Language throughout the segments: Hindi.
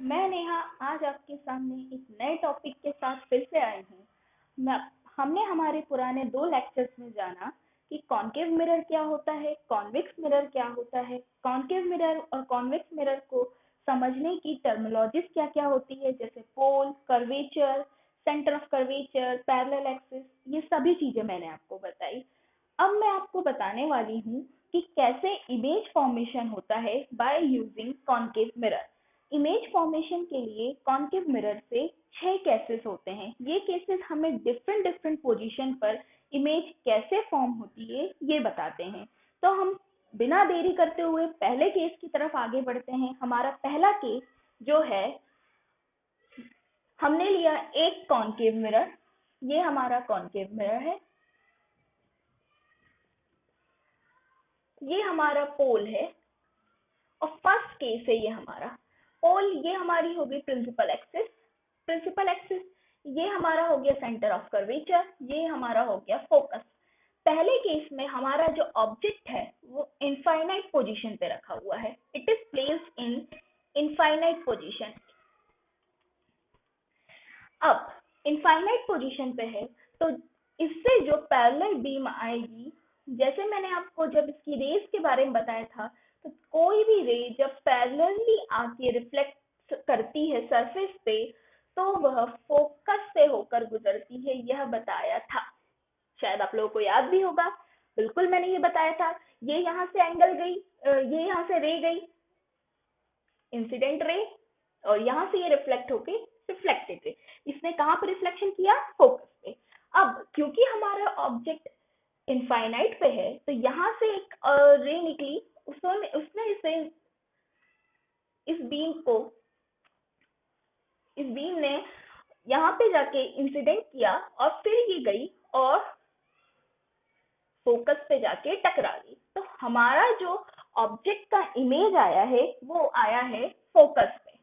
मैं नेहा आज आपके सामने एक नए टॉपिक के साथ फिर से आई हूँ। हमने हमारे पुराने 2 लेक्चर्स में जाना कि कॉन्केव मिरर क्या होता है, कॉन्वेक्स मिरर क्या होता है, कॉन्केव मिरर और कॉन्वेक्स मिरर को समझने की टर्मिनोलॉजीज क्या क्या होती है, जैसे pole, curvature, centre of curvature, parallel axis, ये सभी चीजें मैंने आपको बताई। अब मैं आपको बताने वाली हूँ कि कैसे इमेज फॉर्मेशन होता है by using concave mirror. Image formation के लिए कॉन्केव मिरर से 6 केसेस होते हैं। ये केसेस हमें डिफरेंट डिफरेंट पोजीशन पर इमेज कैसे फॉर्म होती है ये बताते हैं। तो हम बिना देरी करते हुए पहले केस की तरफ आगे बढ़ते हैं। हमारा पहला केस जो है, हमने लिया एक कॉन्केव मिरर। ये हमारा कॉन्केव मिरर है, ये हमारा पोल है और फर्स्ट केस है ये हमारा पोल। ये हमारी होगी प्रिंसिपल एक्सिस। प्रिंसिपल एक्सिस ये हमारा हो गया सेंटर ऑफ कर्वेचर, ये हमारा हो गया फोकस। पहले केस में हमारा जो ऑब्जेक्ट है वो इनफाइनाइट पोजीशन पे रखा हुआ है। It is placed in infinite position. अब इनफाइनाइट पोजीशन पे है तो इससे जो पैरेलल बीम आएगी, जैसे मैंने आपको जब इसकी रेज के बारे में बताया था, तो कोई भी रे जब पैरेलली आके रिफ्लेक्ट करती है सरफेस पे तो वह फोकस से होकर गुजरती है, यह बताया था। शायद आप लोगों को याद भी होगा, बिल्कुल मैंने ये बताया था। ये यहाँ से एंगल गई, ये यहाँ से रे गई, इंसिडेंट रे, और यहाँ से ये रिफ्लेक्ट होके रिफ्लेक्टेड रे। इसने कहाँ पर रिफ्लेक्शन किया? फोकस पे। अब क्योंकि हमारा ऑब्जेक्ट इनफाइनाइट पे है तो यहाँ से एक रे निकली, उसने इसे इस बीम ने यहाँ पे जाके इंसिडेंट किया और फिर ये गई और फोकस पे जाके टकरा गई। तो हमारा जो ऑब्जेक्ट का इमेज आया है वो आया है फोकस पे।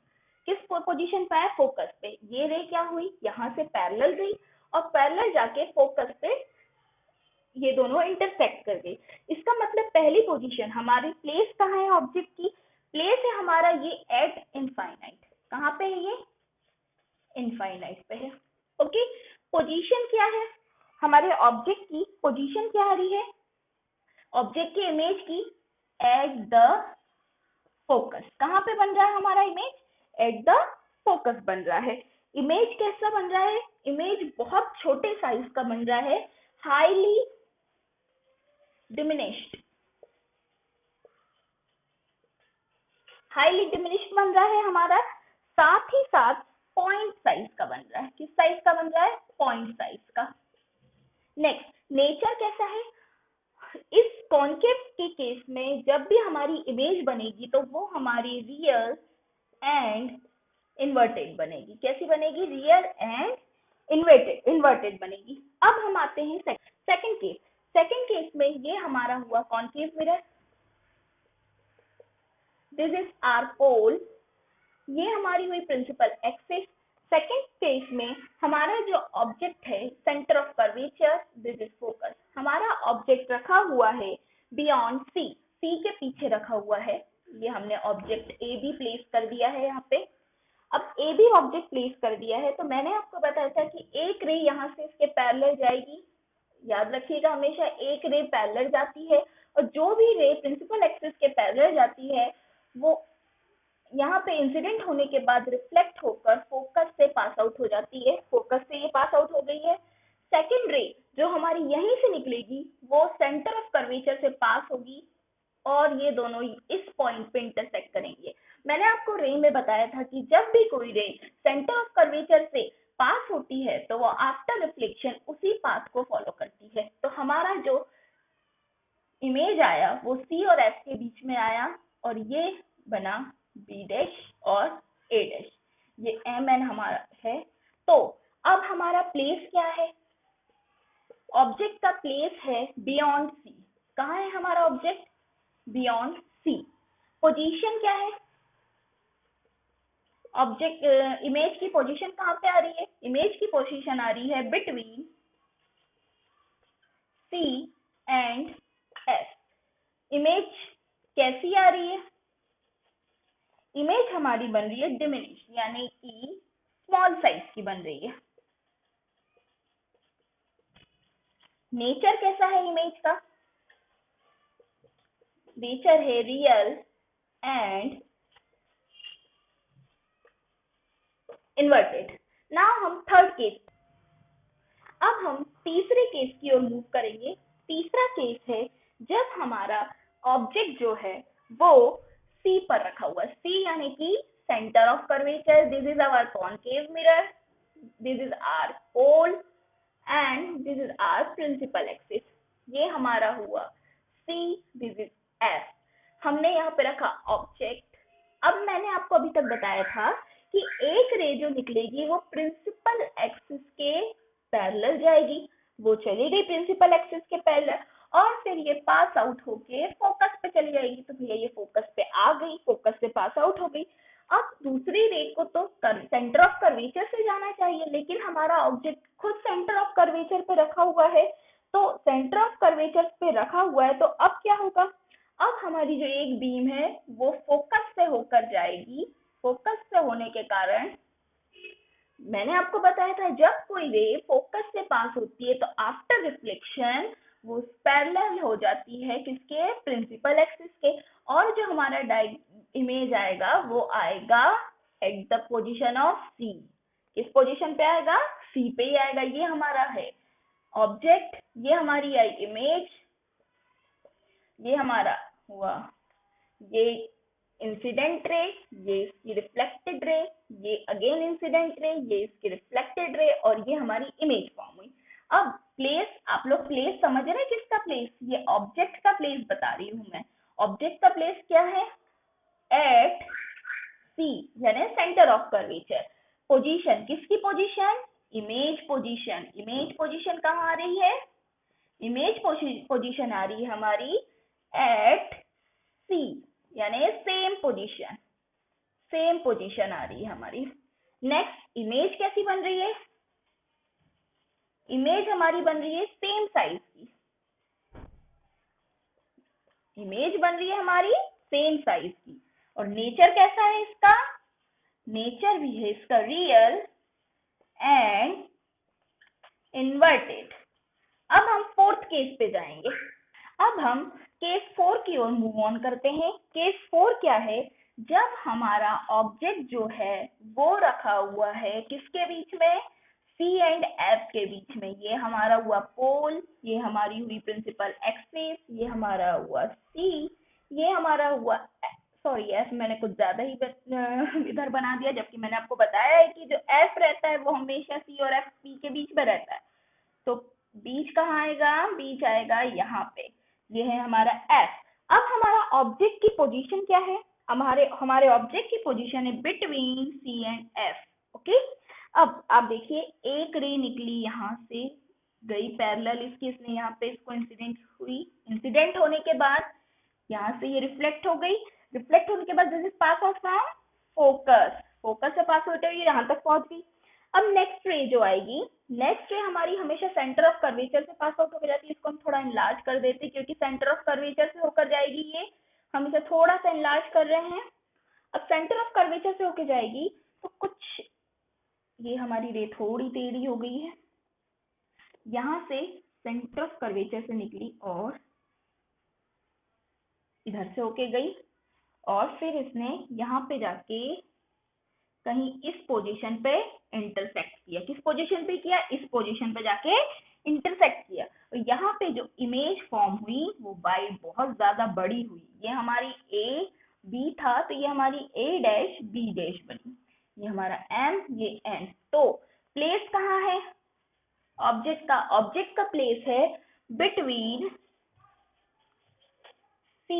किस पोजीशन पे आया? फोकस पे। ये रे क्या हुई? यहाँ से पैरेलल गई और पैरेलल जाके फोकस पे ये दोनों इंटरसेक्ट कर गई। इसका मतलब पहली पोजीशन हमारी प्लेस कहाँ है? ऑब्जेक्ट की प्लेस है हमारा ये एट इनफाइनाइट। कहाँ पे है ये? इनफाइनाइट पे है। ओके, पोजीशन क्या है हमारे ऑब्जेक्ट की? पोजीशन क्या आ रही है ऑब्जेक्ट की इमेज की? At the focus. कहाँ पे बन रहा है हमारा इमेज? एट द फोकस बन रहा है। इमेज कैसा बन रहा है? इमेज बहुत छोटे साइज का बन रहा है, हाईली डिमिनिश्ड। हाईली डिमिनिश्ड बन रहा है हमारा, साथ ही साथ पॉइंट साइज का बन रहा है। किस साइज का बन रहा है? पॉइंट साइज का। नेक्स्ट, नेचर कैसा है? इस कॉन्केव के केस में जब भी हमारी इमेज बनेगी तो वो हमारी रियल एंड इन्वर्टेड बनेगी। कैसी बनेगी? रियल एंड इन्वर्टेड बनेगी। अब हम आते हैं सेकंड केस। सेकंड केस में ये हमारा हुआ concave mirror. This is our pole. ये हमारी हुई प्रिंसिपल एक्सिस। सेकंड केस में हमारा जो ऑब्जेक्ट है centre of curvature, this is focus. हमारा ऑब्जेक्ट रखा हुआ है बियॉन्ड सी, सी के पीछे रखा हुआ है। ये हमने ऑब्जेक्ट ए बी प्लेस कर दिया है यहाँ पे। अब ए बी ऑब्जेक्ट प्लेस कर दिया है तो मैंने आपको बताया था कि एक रे यहाँ से इसके पैरेलल जाएगी। याद रखिएगा, हमेशा एक रे पैरेलल जाती है और जो भी रे प्रिंसिपल एक्सिस के पैरेलल जाती है वो यहाँ पे इंसिडेंट होने के बाद रिफ्लेक्ट होकर फोकस से पास आउट हो जाती है। फोकस से ये पास आउट हो गई है। सेकेंड रे जो हमारी यहीं से निकलेगी वो सेंटर ऑफ कर्वेचर से पास होगी और ये दोनों इस पॉइंट पे इंटरसेक्ट करेंगे। मैंने आपको रे में बताया था कि जब भी कोई रे सेंटर ऑफ कर्वेचर से पास होती है तो वो आफ्टर रिफ्लेक्शन उसी पाथ को फॉलो करती है। तो हमारा जो इमेज आया वो सी और एस के बीच में आया और ये बना बी डैश और ए डैश। ये एम एन हमारा है। तो अब हमारा प्लेस क्या है? ऑब्जेक्ट का प्लेस है बियॉन्ड सी। कहाँ है हमारा ऑब्जेक्ट? बियॉन्ड सी। पोजीशन क्या है? ऑब्जेक्ट इमेज की पोजीशन कहाँ पे आ रही है? इमेज की पोजीशन आ रही है between C and S. Image कैसी आ रही है? इमेज हमारी बन रही है डिमिनिश, यानी कि स्मॉल साइज की बन रही है। नेचर कैसा है इमेज का? नेचर है रियल एंड इन्वर्टेड। नाउ हम थर्ड केस, अब हम तीसरे केस की ओर मूव करेंगे। तीसरा केस है जब हमारा ऑब्जेक्ट जो है वो सी पर रखा हुआ है। सी यानी कि centre of curvature, this is our concave mirror, this is our pole and this is our principal axis. ये हमारा हुआ सी, दिस इज एफ। हमने यहाँ पे रखा ऑब्जेक्ट। अब मैंने आपको अभी तक बताया था कि एक रे जो निकलेगी वो प्रिंसिपल एक्सिस के पैरेलल जाएगी, वो चली गई प्रिंसिपल एक्सिस के पैरेलल और फिर ये पास आउट होके फोकस पे चली जाएगी। तो भैया ये फोकस पे आ गई, फोकस से पास आउट हो गई। अब दूसरी रे को तो सेंटर ऑफ कर्वेचर से जाना चाहिए, लेकिन हमारा ऑब्जेक्ट खुद सेंटर ऑफ कर्वेचर पे रखा हुआ है। तो सेंटर ऑफ कर्वेचर पे रखा हुआ है तो अब क्या होगा? अब हमारी जो एक बीम है वो फोकस से होकर जाएगी। फोकस से होने के कारण मैंने आपको बताया था जब कोई रे फोकस से पास होती है तो आफ्टर रिफ्लेक्शन वो पैरेलल हो जाती है किसके? प्रिंसिपल एक्सिस के। और जो हमारा इमेज आएगा वो आएगा एट द पोजीशन ऑफ सी। किस पोजीशन पे आएगा? सी पे ही आएगा। ये हमारा है ऑब्जेक्ट, ये हमारी आई इमेज, ये हमारा हुआ ये इंसिडेंट रे, ये इसकी रिफ्लेक्टेड रे, ये अगेन इंसिडेंट रे, ये इसकी रिफ्लेक्टेड रे और ये हमारी इमेज फॉर्म हुई। अब प्लेस, आप लोग प्लेस समझ रहे हैं किसका प्लेस? ये ऑब्जेक्ट का प्लेस बता रही हूं मैं। ऑब्जेक्ट का प्लेस क्या है? एट सी यानी सेंटर ऑफ कर्वेचर। पोजीशन, किसकी position? Image position. Image position कहाँ आ रही है? इमेज पोजीशन आ रही है हमारी एट सी यानी सेम पोजीशन, सेम पोजीशन आ रही है हमारी। नेक्स्ट इमेज कैसी बन रही है? इमेज हमारी बन रही है सेम साइज की। इमेज बन रही है हमारी सेम साइज की। और नेचर कैसा है इसका? नेचर भी है इसका रियल एंड इन्वर्टेड। अब हम फोर्थ केस पे जाएंगे। अब हम केस 4 की ओर मूव ऑन करते हैं। केस 4 क्या है? जब हमारा ऑब्जेक्ट जो है वो रखा हुआ है किसके बीच में? C एंड F के बीच में। ये हमारा हुआ पोल, ये हमारी हुई प्रिंसिपल एक्सिस, ये हमारा हुआ C, ये हमारा हुआ सॉरी F मैंने कुछ ज्यादा ही इधर बना दिया, जबकि मैंने आपको बताया है कि जो F रहता है वो हमेशा C और F P के बीच में रहता है। तो बीच कहाँ आएगा? बीच आएगा यहाँ पे। ये है हमारा F। अब हमारा ऑब्जेक्ट की पोजीशन क्या है? हमारे ऑब्जेक्ट की पोजीशन है between C and F। Okay, अब आप देखिए एक रे निकली यहाँ से, गई पैरेलल इसकी, इसने यहाँ पे इसको इंसिडेंट हुई। इंसिडेंट होने के बाद यहाँ से ये रिफ्लेक्ट हो गई। रिफ्लेक्ट होने के बाद this is pass out from focus. Focus से पास होते हुए यहाँ तक पहुंच गई। अब नेक्स्ट रे जो आएगी, नेक्स्ट रे हमारी हमेशा सेंटर ऑफ कर्वेचर से पास आउट हो जाती है। इसको हम थोड़ा इनलार्ज कर देते हैं क्योंकि सेंटर ऑफ कर्वेचर से होकर जाएगी। ये हम इसे थोड़ा सा इनलार्ज कर रहे हैं। अब सेंटर ऑफ कर्वेचर से होकर जाएगी तो कुछ ये हमारी रे थोड़ी टेढ़ी हो गई है। यहाँ से सेंटर ऑफ कर्वेचर से निकली और इधर से होके गई और फिर इसने यहाँ पे जाके कहीं इस पोजीशन पे इंटरसेक्ट किया। किस पोजीशन पे किया? इस पोजीशन पे जाके इंटरसेक्ट किया। और यहाँ पे जो इमेज फॉर्म हुई वो बाई बहुत ज्यादा बड़ी हुई। ये हमारी ए बी था तो ये हमारी ए डैश बी डैश बनी। ये हमारा एम, ये एन। तो प्लेस कहाँ है ऑब्जेक्ट का? ऑब्जेक्ट का प्लेस है बिटवीन C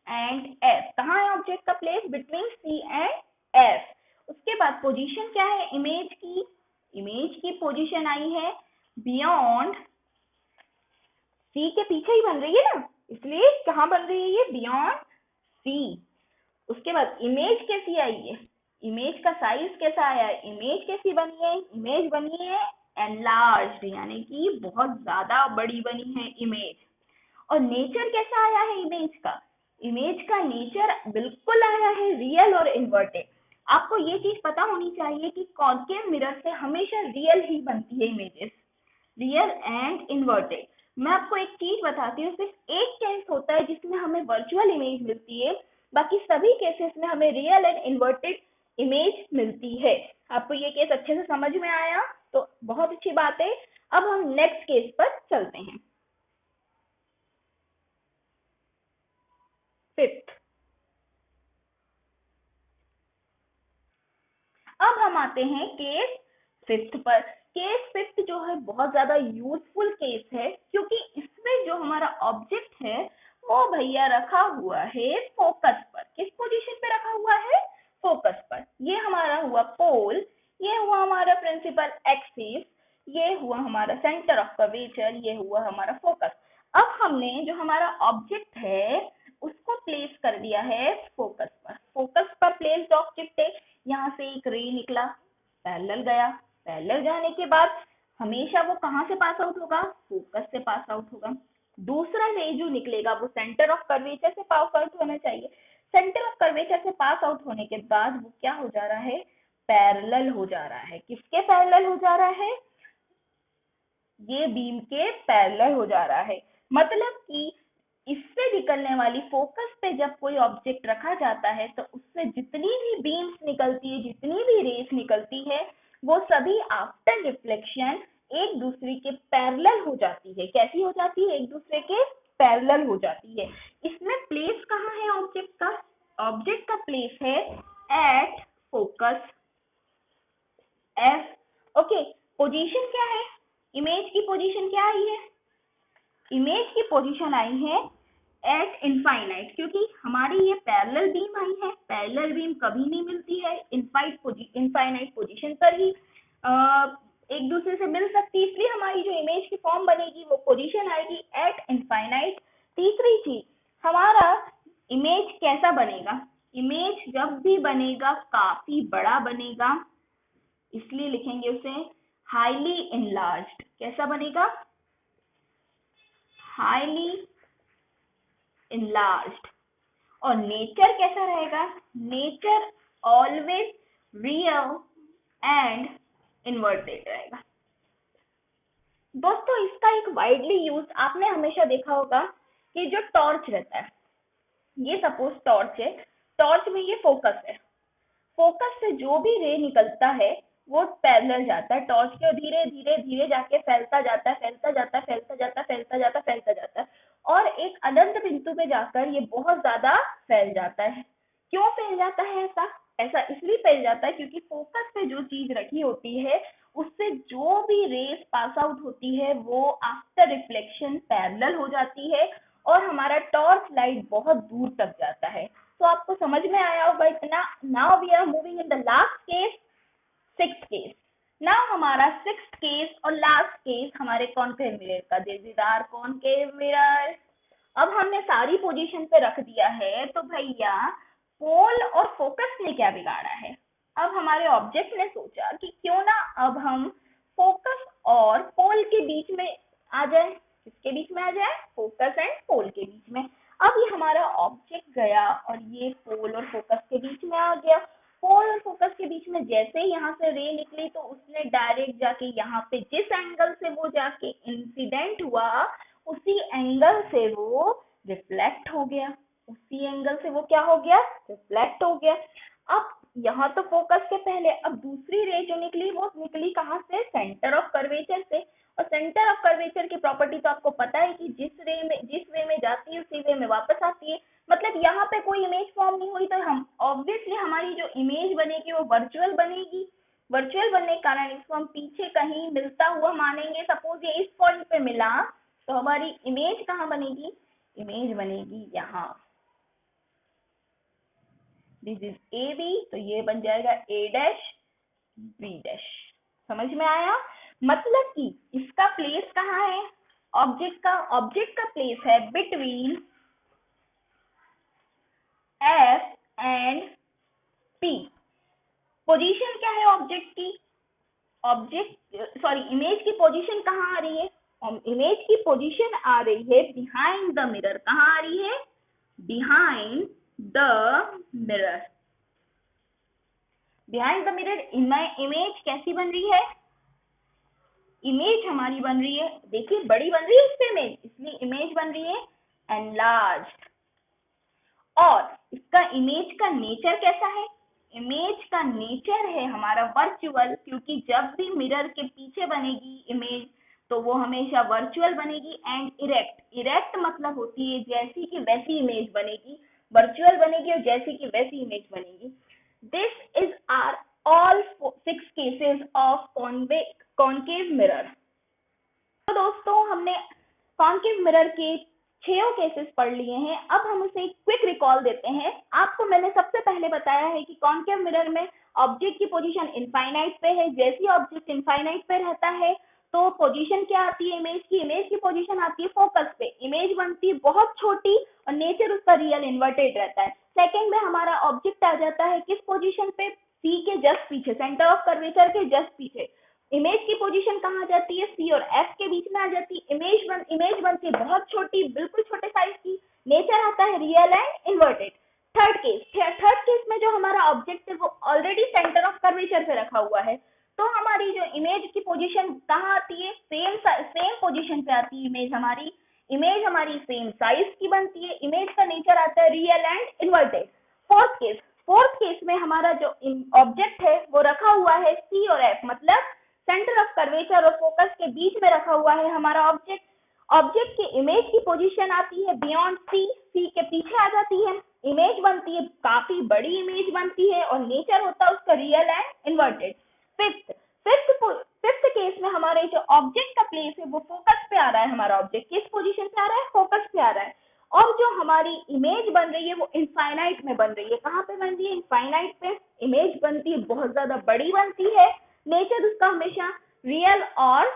एंड F। कहाँ है ऑब्जेक्ट का place? Between C and F। उसके बाद पोजीशन क्या है इमेज की? इमेज की पोजीशन आई है बियॉन्ड C के पीछे ही बन रही है ना, इसलिए कहाँ बन रही है ये? Beyond C। उसके बाद इमेज कैसी आई है? इमेज का साइज कैसा आया? इमेज कैसी बनी है? इमेज बनी है एनलार्ज्ड, यानी कि बहुत ज्यादा बड़ी बनी है इमेज। और नेचर कैसा आया है इमेज का? इमेज का नेचर बिल्कुल आया है रियल और इन्वर्टेड। आपको ये चीज पता होनी चाहिए कि कॉनकेव मिरर से हमेशा रियल ही बनती है इमेजेस, रियल एंड इन्वर्टेड। मैं आपको एक चीज बताती हूँ, सिर्फ एक केस होता है जिसमें हमें वर्चुअल इमेज मिलती है, बाकी सभी केसेस में हमें रियल एंड इन्वर्टेड इमेज मिलती है। आपको ये केस अच्छे से समझ में आया तो बहुत अच्छी बात है। अब हम नेक्स्ट केस पर चलते हैं, फिफ्थ। अब हम आते हैं केस फिफ्थ पर। केस फिफ्थ जो है बहुत ज्यादा यूजफुल केस है, क्योंकि इसमें जो हमारा ऑब्जेक्ट है वो भैया रखा हुआ है फोकस पर। किस पोजीशन पे रखा हुआ है? फोकस पर। ये हमारा हुआ पोल, ये हुआ हमारा प्रिंसिपल एक्सिस, ये हुआ हमारा सेंटर ऑफ कर्वेचर, ये हुआ हमारा फोकस। अब हमने जो हमारा ऑब्जेक्ट है उसको प्लेस कर दिया है फोकस पर। फोकस पर प्लेस्ड ऑब्जेक्ट है, यहाँ से एक रे निकला, पैरेलल गया, पैरेलल जाने के बाद हमेशा वो कहाँ से पास आउट होगा? फोकस से पास आउट होगा। दूसरा रे जो निकलेगा वो सेंटर ऑफ कर्वेचर से पास आउट होना चाहिए। सेंटर ऑफ कर्वेचर से पास आउट होने के बाद वो क्या हो जा रहा है? पैरेलल हो जा रहा है। किसके पैरेलल हो जा रहा है? ये बीम के पैरेलल हो जा रहा है। मतलब कि इससे निकलने वाली, फोकस पे जब कोई ऑब्जेक्ट रखा जाता है तो उससे जितनी भी बीम्स निकलती है, जितनी भी रेस निकलती है, वो सभी आफ्टर रिफ्लेक्शन एक दूसरे के पैरेलल हो जाती है। कैसी हो जाती है? एक दूसरे के पैरेलल हो जाती है। इसमें प्लेस कहाँ है ऑब्जेक्ट का? ऑब्जेक्ट का प्लेस है at focus F. Okay, position क्या है? इमेज की पोजीशन क्या आई है? इमेज की पोजीशन आई है एट इनफाइनाइट, क्योंकि हमारी ये पैरेलल बीम आई है। पैरेलल बीम कभी नहीं मिलती है इनफाइनाइट पोजीशन पर ही एक दूसरे से मिल सकती है, इसलिए हमारी जो इमेज की फॉर्म बनेगी वो पोजीशन आएगी एट इनफाइनाइट। तीसरी चीज, हमारा इमेज कैसा बनेगा? इमेज जब भी बनेगा काफी बड़ा बनेगा, इसलिए लिखेंगे उसे हाईली इनलार्ज्ड। कैसा बनेगा? Highly enlarged. और नेचर कैसा रहेगा? Nature always real and inverted रहेगा। दोस्तों, इसका एक वाइडली यूज आपने हमेशा देखा होगा कि जो टॉर्च रहता है, ये सपोज टॉर्च है, टॉर्च में ये फोकस है, फोकस से जो भी रे निकलता है वो पैरेलल जाता है टॉर्च के, धीरे धीरे धीरे जाके फैलता जाता है, फैलता जाता है, फैलता जाता है, फैलता जाता है, फैलता जाता है, और एक अनंत बिंदु पे जाकर ये बहुत ज्यादा फैल जाता है। क्यों फैल जाता है ऐसा? ऐसा इसलिए फैल जाता है क्योंकि फोकस पे जो चीज रखी होती है उससे जो भी रेस पास आउट होती है वो आफ्टर रिफ्लेक्शन पैरेलल हो जाती है और हमारा टॉर्च लाइट बहुत दूर तक जाता है। तो आपको समझ में आया होगा इतना। Now we are moving in the last case, sixth case. Now हमारा सिक्स्थ केस और लास्ट केस हमारे कॉनकेव मिरर का। This is our concave mirror. अब हमने सारी पोजीशन पे रख दिया है, तो भैया पोल और फोकस ने क्या बिगाड़ा है? अब हमारे ऑब्जेक्ट ने सोचा कि क्यों ना अब हम फोकस और पोल के बीच में आ जाए। किसके बीच में आ जाए? फोकस एंड पोल के बीच में। अब ये हमारा ऑब्जेक्ट गया और ये पोल और फोकस के बीच में आ गया। पोल और फोकस के बीच में जैसे ही यहाँ से रे निकली तो उसने डायरेक्ट जाके यहाँ पे जिस एंगल से वो जाके इंसिडेंट हुआ उसी एंगल से वो रिफ्लेक्ट हो गया। उसी एंगल से वो क्या हो गया? रिफ्लेक्ट हो गया। अब यहाँ तो फोकस के पहले अब दूसरी रे जो निकली वो निकली कहाँ से? सेंटर ऑफ कर्वेचर से। और सेंटर ऑफ कर्वेचर की प्रॉपर्टी तो आपको पता है कि जिस वे में जाती है उसी वे में वापस आती है। मतलब यहाँ पे कोई इमेज फॉर्म नहीं हुई तो हम ऑब्वियसली हमारी जो इमेज बनेगी वो वर्चुअल बनेगी। वर्चुअल बनने के कारण इसको हम पीछे कहीं मिलता हुआ मानेंगे। सपोज ये इस पॉइंट पे मिला तो हमारी इमेज कहाँ बनेगी? इमेज बनेगी यहाँ। दिस इज ए बी, तो ये बन जाएगा ए डैश बी डैश। समझ में आया? मतलब कि इसका प्लेस कहाँ है? ऑब्जेक्ट का प्लेस है between F and P. Position क्या है ऑब्जेक्ट की? इमेज की पोजीशन कहाँ आ रही है? इमेज की पोजीशन आ रही है बिहाइंड द मिरर। कहाँ आ रही है? Behind the mirror. Behind the mirror image कैसी बन रही है? इमेज हमारी बन रही है, देखिए बड़ी बन रही है इससे इमेज, इसलिए इमेज बन रही है एनलार्ज्ड। और इसका इमेज का नेचर कैसा है? इमेज का नेचर है हमारा वर्चुअल, क्योंकि जब भी मिरर के पीछे बनेगी इमेज तो वो हमेशा वर्चुअल बनेगी। एंड इरेक्ट, इरेक्ट मतलब होती है जैसी की वैसी इमेज बनेगी, वर्चुअल बनेगी और जैसी की वैसी इमेज बनेगी। This is are all 6 cases of concave mirror. तो दोस्तों हमने कॉन्केव मिरर के 6 केसेस पढ़ लिए हैं। अब हम उसे क्विक रिकॉल देते हैं। आपको मैंने सबसे पहले बताया है कि कॉन्केव मिरर में ऑब्जेक्ट की पोजीशन इनफाइनाइट पे है। जैसी ऑब्जेक्ट इनफाइनाइट पे रहता है तो पोजीशन क्या आती है इमेज की पोजीशन आती है फोकस पे। इमेज बनती है बहुत छोटी और नेचर उसका रियल इन्वर्टेड रहता है। सेकंड में हमारा ऑब्जेक्ट आ जाता है किस पोजीशन पे? सी के जस्ट पीछे, सेंटर ऑफ कर्वेचर के जस्ट पीछे। इमेज की पोजीशन कहाँ जाती है? सी और एफ के बीच में आ जाती है। इमेज बनती है बहुत छोटी, बिल्कुल छोटे साइज की। नेचर आता है real and inverted. Third case में जो हमारा ऑब्जेक्ट है वो ऑलरेडी सेंटर ऑफ कर्वेचर पे रखा हुआ है, तो हमारी जो इमेज की पोजीशन कहाँ आती है? सेम पोजीशन पे आती है इमेज हमारी सेम साइज की बनती है। इमेज का नेचर आता है real and inverted. Fourth case में हमारा जो ऑब्जेक्ट है वो रखा हुआ है सी और एफ, मतलब सेंटर ऑफ कर्वेचर और फोकस के बीच में रखा हुआ है हमारा ऑब्जेक्ट की इमेज की पोजीशन आती है बियॉन्ड सी के पीछे आ जाती है। इमेज बनती है, काफी बड़ी इमेज बनती है और नेचर होता है उसका real and inverted. Fifth case में हमारे जो ऑब्जेक्ट का प्लेस है वो फोकस पे आ रहा है। हमारा ऑब्जेक्ट किस पोजीशन पे आ रहा है? फोकस पे आ रहा है। और जो हमारी इमेज बन रही है वो इनफाइनाइट में बन रही है। कहाँ पे बन रही है? इनफाइनाइट पे। इमेज बनती है बहुत ज्यादा बड़ी बनती है, नेचर उसका हमेशा रियल और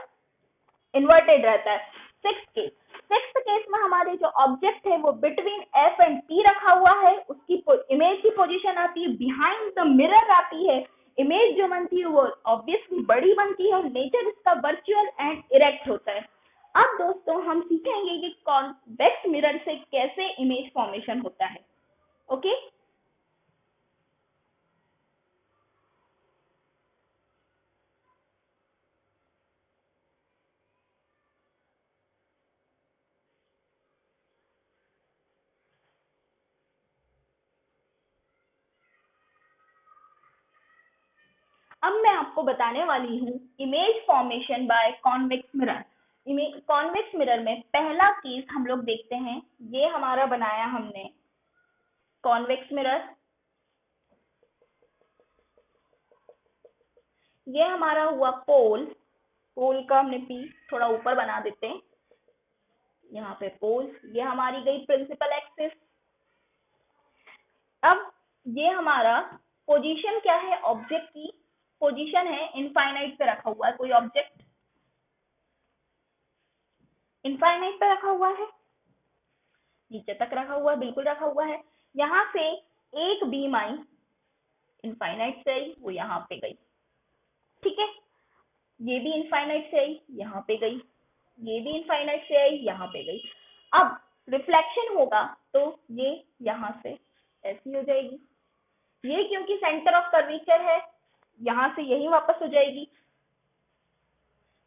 इन्वर्टेड रहता है। सिक्स्थ केस में हमारे जो ऑब्जेक्ट है वो बिटवीन एफ एंड टी रखा हुआ है। उसकी इमेज की पोजीशन आती है बिहाइंड द मिरर आती है। इमेज जो बनती है वो ऑब्वियसली बड़ी बनती है और नेचर इसका वर्चुअल एंड इरेक्ट होता है। अब दोस्तों हम सीखेंगे कि कॉन्वेक्स मिरर से कैसे इमेज फॉर्मेशन होता है। ओके अब मैं आपको बताने वाली हूँ image formation by convex mirror. Convex mirror में पहला केस हम लोग देखते हैं। ये हमारा बनाया हमने कॉन्वेक्स मिरर। ये हमारा हुआ पोल का हमने पी थोड़ा ऊपर बना देते हैं, यहाँ पे पोल। ये हमारी गई प्रिंसिपल एक्सिस। अब ये हमारा पोजीशन क्या है? ऑब्जेक्ट की पोजीशन है इनफाइनाइट पे रखा हुआ है। कोई ऑब्जेक्ट इनफाइनाइट पे रखा हुआ है, नीचे तक रखा हुआ है, बिल्कुल रखा हुआ है। यहाँ से एक बीम आई, इनफाइनाइट से आई, वो यहाँ पे गई। ठीक है, ये भी इनफाइनाइट से आई, यहाँ पे गई। ये भी इनफाइनाइट से आई, यहाँ पे गई। अब रिफ्लेक्शन होगा तो ये यहाँ से ऐसी हो जाएगी। ये क्योंकि सेंटर ऑफ कर्वेचर है, यहाँ से यही वापस हो जाएगी।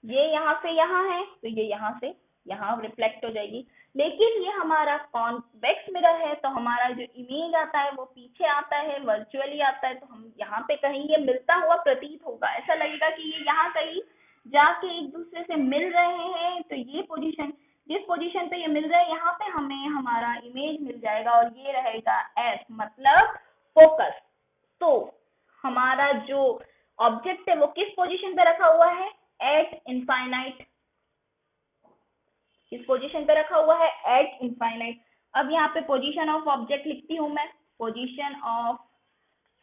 ये यहाँ से यहाँ है तो ये यहाँ से यहाँ रिफ्लेक्ट हो जाएगी। लेकिन ये हमारा कॉन्वेक्स मिरर है तो हमारा जो इमेज आता है वो पीछे आता है, वर्चुअली आता है। तो हम यहाँ पे कहीं ये मिलता हुआ प्रतीत होगा, ऐसा लगेगा कि ये यहाँ कहीं जाके एक दूसरे से मिल रहे हैं। तो ये पोजीशन, जिस पोजीशन पे ये मिल रहा है यहाँ पे हमें हमारा इमेज मिल जाएगा और ये रहेगा एस, मतलब फोकस। तो हमारा जो ऑब्जेक्ट है वो किस पोजीशन पे रखा हुआ है? Eight infinite. किस पोजीशन पे रखा हुआ है? Eight infinite. अब यहाँ पे पोजीशन ऑफ ऑब्जेक्ट लिखती हूँ मैं। पोजीशन ऑफ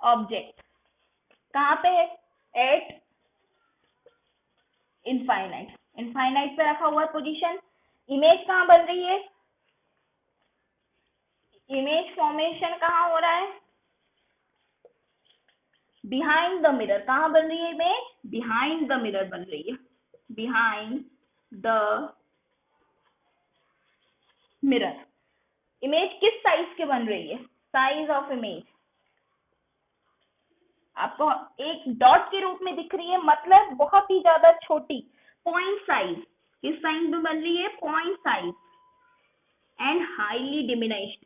ऑब्जेक्ट कहाँ पे है? Eight infinite. इनफाइनाइट पे रखा हुआ है पोजीशन। इमेज कहाँ बन रही है? इमेज फॉर्मेशन कहाँ हो रहा है? Behind the mirror. कहाँ बन रही है इमेज? बिहाइंड द मिरर बन रही है। Behind the mirror. इमेज किस साइज के बन रही है, साइज ऑफ इमेज आपको एक डॉट के रूप में दिख रही है, मतलब बहुत ही ज्यादा छोटी। पॉइंट साइज किस साइज में बन रही है, point size and highly diminished.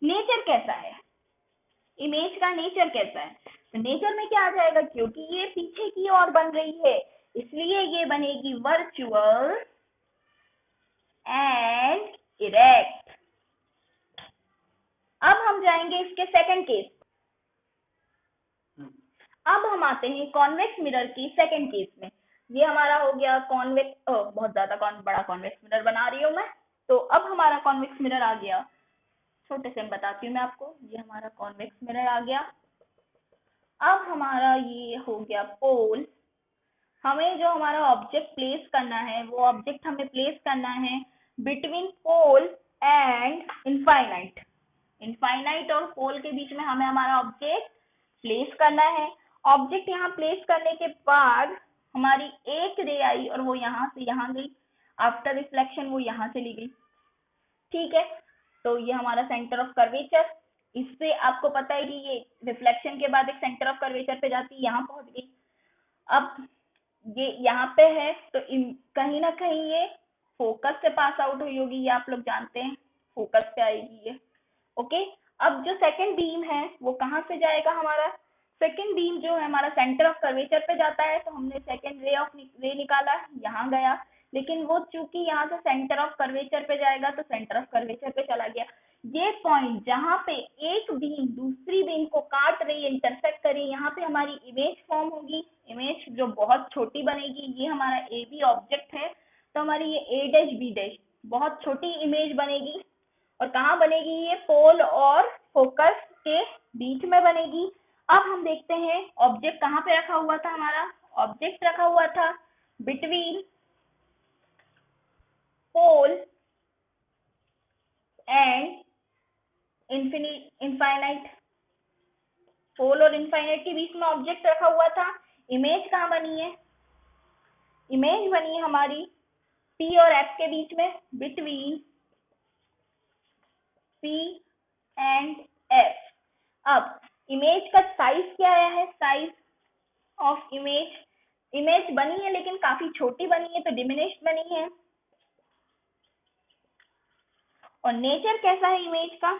Nature कैसा है, इमेज का नेचर कैसा है, तो नेचर में क्या आ जाएगा, क्योंकि ये पीछे की ओर बन रही है इसलिए ये बनेगी वर्चुअल एंड इरेक्ट। अब हम जाएंगे इसके सेकंड केस। अब हम आते हैं कॉन्वेक्स मिरर की सेकंड केस में। ये हमारा हो गया कॉन्वेक्स, बहुत ज्यादा बड़ा कॉन्वेक्स मिरर बना रही हूँ मैं। तो अब हमारा कॉन्वेक्स मिरर आ गया, छोटे से बताती हूँ मैं आपको। ये हमारा कॉन्वेक्स मिरर आ गया। अब हमारा ये हो गया पोल। हमें जो हमारा ऑब्जेक्ट प्लेस करना है, वो ऑब्जेक्ट हमें प्लेस करना है between pole and infinite. Infinite और पोल के बीच में हमें हमारा ऑब्जेक्ट प्लेस करना है। ऑब्जेक्ट यहाँ प्लेस करने के बाद हमारी एक रे आई और वो यहाँ से यहाँ गई। आफ्टर रिफ्लेक्शन वो यहाँ से ली गई, ठीक है। तो ये हमारा सेंटर ऑफ कर्वेचर। इससे आपको पता है कि ये रिफ्लेक्शन के बाद एक सेंटर ऑफ कर्वेचर पे जाती है, यहाँ पहुंच गई। अब ये यहाँ पे है तो कहीं ना कहीं ये फोकस से पास आउट हुई होगी, ये आप लोग जानते हैं, फोकस पे आएगी ये। ओके, अब जो सेकंड बीम है वो कहाँ से जाएगा, हमारा सेकंड बीम जो है हमारा सेंटर ऑफ कर्वेचर पे जाता है। तो हमने सेकंड रे निकाला, यहाँ गया, लेकिन वो चूंकि यहाँ से सेंटर ऑफ कर्वेचर पे जाएगा तो सेंटर ऑफ कर्वेचर पे चला गया। ये पॉइंट जहाँ पे एक बीम दूसरी बीम को काट रही है, इंटरसेक्ट कर रही है, यहाँ पे हमारी इमेज फॉर्म होगी। इमेज जो बहुत छोटी बनेगी, ये हमारा ए बी ऑब्जेक्ट है, तो हमारी ये ए डैश बी डैश बहुत छोटी इमेज बनेगी। और कहाँ बनेगी, ये पोल और फोकस के बीच में बनेगी। अब हम देखते हैं ऑब्जेक्ट कहाँ पे रखा हुआ था, हमारा ऑब्जेक्ट रखा हुआ था बिटवीन पोल एंड इनफाइनाइट। पोल और इनफाइनाइट के बीच में ऑब्जेक्ट रखा हुआ था। इमेज कहाँ बनी है, इमेज बनी है हमारी P और F के बीच में, बिटवीन P एंड F। अब इमेज का साइज क्या आया है, साइज ऑफ इमेज, इमेज बनी है लेकिन काफी छोटी बनी है तो डिमिनिश्ड बनी है। और नेचर कैसा है इमेज का,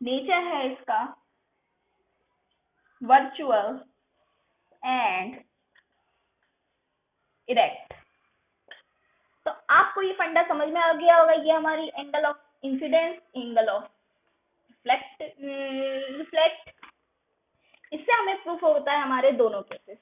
नेचर है इसका वर्चुअल एंड इरेक्ट। तो आपको ये फंडा समझ में आ गया होगा। ये हमारी angle of incidence, angle of reflect, इससे हमें प्रूफ होता है हमारे दोनों केसेस।